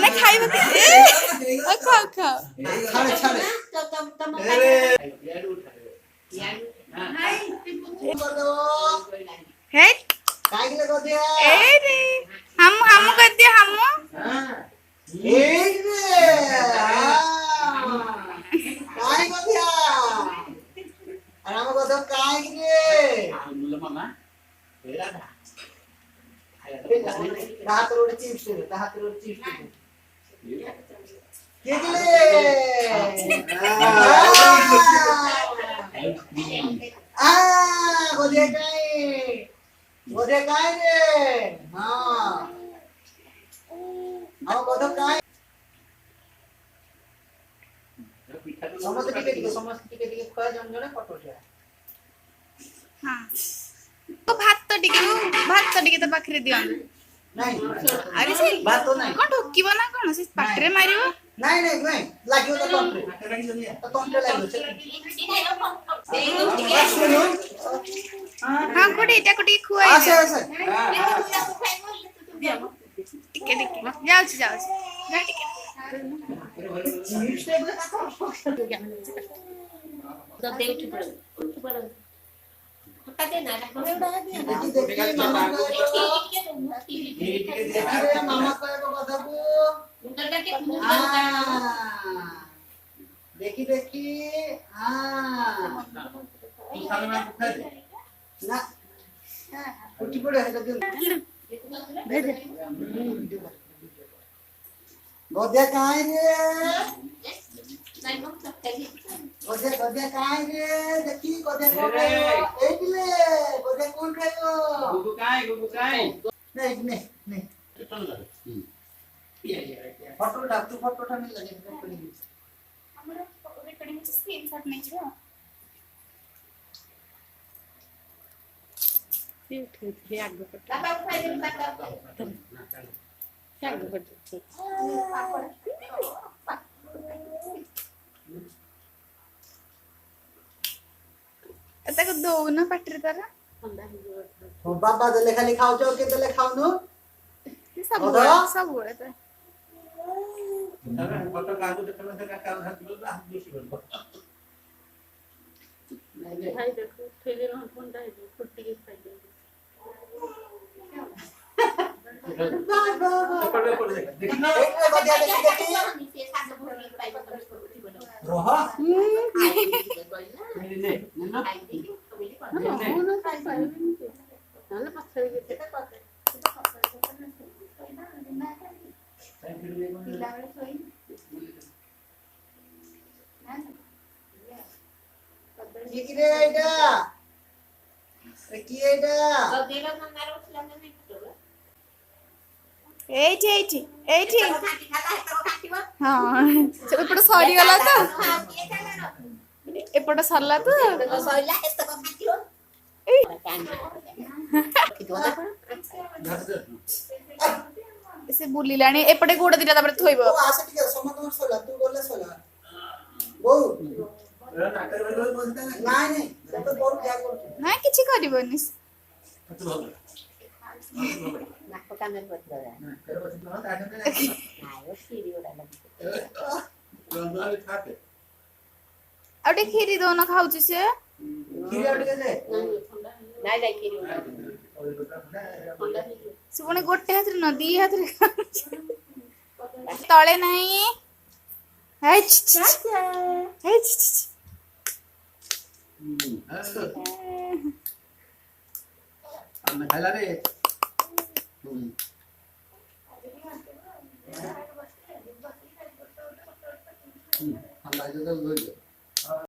ना खाइबो के खाओ खाओ हे ए रे हम कर दिया हम भात टिके तो पाखरे दियो अरे से बात तो नहीं कोन ठोकीबो ना कोन से पाखरे मारिबो नहीं नहीं नहीं लागियो तो तंत्रे लागियो हां कोडी एटा कोडी खुआई आसे आसे टिके जाऊ जा टिके तो दे उठ पड़ो देखी देखी उठी पड़े गोदिया कहाँ है रे गोदिया कहाँ है रे देखी गोदिया कौन खायो एक ले गोदिया कौन खायो गुगु काय नहीं नहीं नहीं फोटो डाल तू फोटो उठा नहीं लगे हमरा रिकॉर्डिंग से स्क्रीनशॉट नहीं छो ये आगे पट बाबा उठाई दे बाबा आगे पट एतक दो ना पटरी तारा हो बाबा दले खाली खाओ जो के दले खाओ नो सब बोले तो फोटो कागज देखला से का हाथ बोल हाथ बेसी बोल नहीं भाई देखो ठेले न फोन दा फुट्टी के खाई दे बाबा पकड़ पड़ देख देखना एक बदिया देखी से साथ भूल पाई रोहा नहीं ना ना ना पत्थर के एपट सरीगला तो एपट सरला तो से बुलिलाणी एपटे गोड़ दिटा तबरे थोइबो आसे ठीक समतम सोला तू बोले सोला बो नहीं तो बोल क्या कर ना किछि करबोनी नाको कामे बदला ना कर बदला ना आगे ना आयो सीरी ओडा लगी रंगाल खाते अबे खीरी दो ना खाउची से खीरी अबे दे नहीं नहीं खीरी से पुणी गोटे हाथ न दी हाथ तले नहीं रे